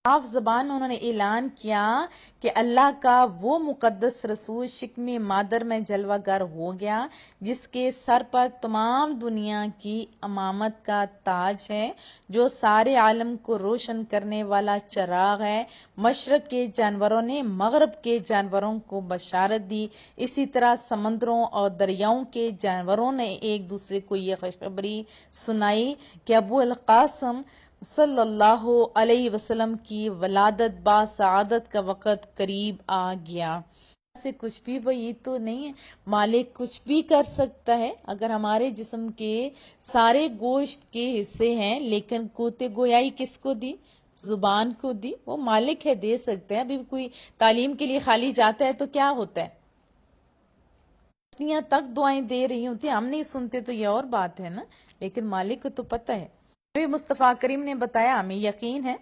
صاف زبان میں انہوں نے اعلان کیا کہ اللہ کا وہ مقدس رسول شکم مادر میں جلوہ گر ہو گیا جس کے سر پر تمام دنیا کی امامت کا تاج ہے، جو سارے عالم کو روشن کرنے والا چراغ ہے۔ مشرق کے جانوروں نے مغرب کے جانوروں کو بشارت دی، اسی طرح سمندروں اور دریاؤں کے جانوروں نے ایک دوسرے کو یہ خوشخبری سنائی کہ ابو القاسم صلی اللہ علیہ وسلم کی ولادت با سعادت کا وقت قریب آ گیا۔ سے کچھ بھی وہی تو نہیں ہے، مالک کچھ بھی کر سکتا ہے۔ اگر ہمارے جسم کے سارے گوشت کے حصے ہیں لیکن کوتے گویائی کس کو دی؟ زبان کو دی۔ وہ مالک ہے، دے سکتے ہیں۔ ابھی کوئی تعلیم کے لیے خالی جاتا ہے تو کیا ہوتا ہے؟ تک دعائیں دے رہی ہوتی، ہم نہیں سنتے تو یہ اور بات ہے نا، لیکن مالک کو تو پتہ ہے۔ مصطفیٰ کریم نے بتایا، ہمیں یقین ہے۔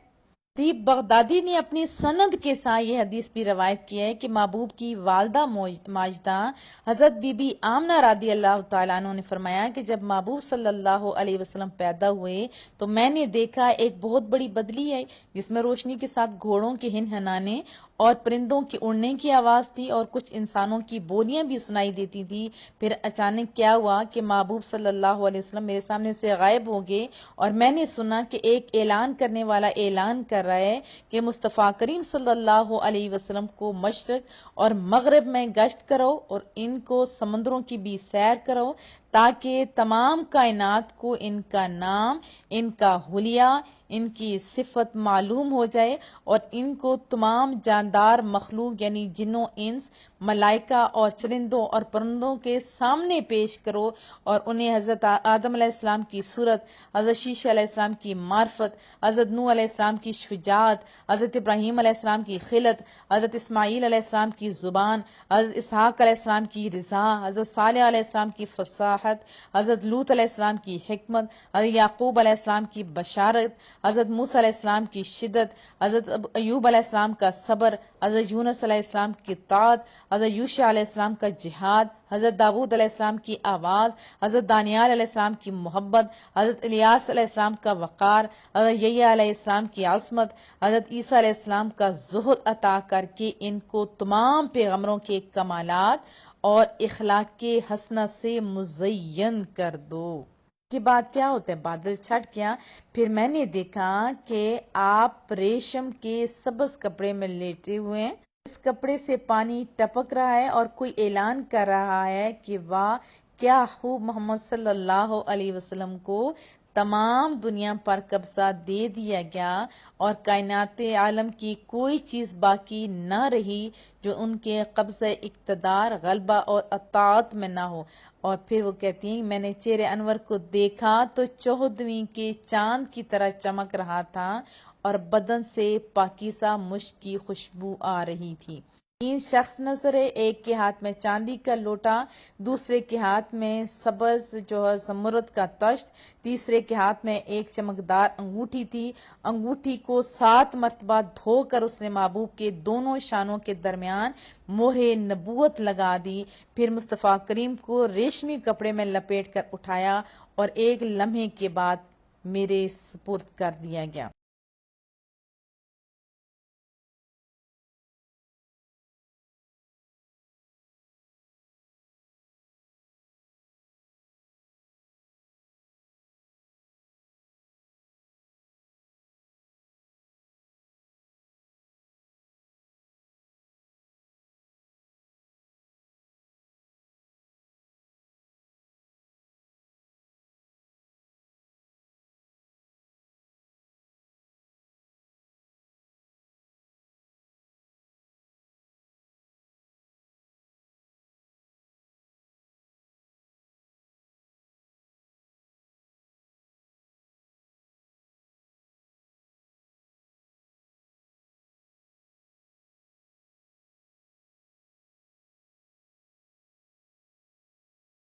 خطیب بغدادی نے اپنی سند کے ساتھ یہ حدیث بھی روایت کی ہے کہ محبوب کی والدہ ماجدہ حضرت بی بی آمنہ رضی اللہ تعالیٰ عنہ نے فرمایا کہ جب محبوب صلی اللہ علیہ وسلم پیدا ہوئے تو میں نے دیکھا ایک بہت بڑی بدلی آئی جس میں روشنی کے ساتھ گھوڑوں کے ہنہنانے اور پرندوں کے اڑنے کی آواز تھی اور کچھ انسانوں کی بولیاں بھی سنائی دیتی تھی۔ پھر اچانک کیا ہوا کہ محبوب صلی اللہ علیہ وسلم میرے سامنے سے غائب ہو گئے اور میں نے سنا کہ ایک اعلان کرنے والا اعلان کر رہا ہے کہ مصطفیٰ کریم صلی اللہ علیہ وسلم کو مشرق اور مغرب میں گشت کرو اور ان کو سمندروں کی بھی سیر کرو تاکہ تمام کائنات کو ان کا نام، ان کا حلیہ، ان کی صفت معلوم ہو جائے اور ان کو تمام جاندار مخلوق یعنی جنوں، انس، ملائکہ اور چرندوں اور پرندوں کے سامنے پیش کرو اور انہیں حضرت آدم علیہ السلام کی صورت، حضرت شیش علیہ السلام کی معرفت، حضرت نوح علیہ السلام کی شجاعت، حضرت ابراہیم علیہ السلام کی خلت، حضرت اسماعیل علیہ السلام کی زبان، حضرت اسحاق علیہ السلام کی رضا، حضرت صالح علیہ السلام کی فصاحت، حضرت لوط علیہ السلام کی حکمت، حضرت یعقوب علیہ السلام کی بشارت، حضرت موسیٰ علیہ السلام کی شدت، حضرت ایوب علیہ السلام کا صبر، حضرت یونس علیہ السلام کی طاعت، حضرت یوشع علیہ السلام کا جہاد، حضرت داؤد علیہ السلام کی آواز، حضرت دانیال علیہ السلام کی محبت، حضرت الیاس علیہ السلام کا وقار، حضرت یحییٰ علیہ السلام کی عصمت، حضرت عیسیٰ علیہ السلام کا زہد عطا کر کے ان کو تمام پیغمبروں کے کمالات اور اخلاق کے حسنہ سے مزین کر دو۔ کے بعد کیا ہوتا ہے؟ بادل چھٹ گیا۔ پھر میں نے دیکھا کہ آپ ریشم کے سبز کپڑے میں لیٹے ہوئے ہیں، اس کپڑے سے پانی ٹپک رہا ہے اور کوئی اعلان کر رہا ہے کہ واہ، کیا خوب محمد صلی اللہ علیہ وسلم کو تمام دنیا پر قبضہ دے دیا گیا اور کائنات عالم کی کوئی چیز باقی نہ رہی جو ان کے قبضہ اقتدار، غلبہ اور اطاعت میں نہ ہو۔ اور پھر وہ کہتی ہیں میں نے چہرے انور کو دیکھا تو 14ویں کے چاند کی طرح چمک رہا تھا اور بدن سے پاکیزہ مشک کی خوشبو آ رہی تھی۔ 3 شخص نظر ہے، ایک کے ہاتھ میں چاندی کا لوٹا، دوسرے کے ہاتھ میں سبز زمرد کا تشت، تیسرے کے ہاتھ میں ایک چمکدار انگوٹھی تھی۔ انگوٹھی کو 7 مرتبہ دھو کر اس نے محبوب کے دونوں شانوں کے درمیان مہر نبوت لگا دی، پھر مصطفیٰ کریم کو ریشمی کپڑے میں لپیٹ کر اٹھایا اور ایک لمحے کے بعد میرے سپرد کر دیا گیا۔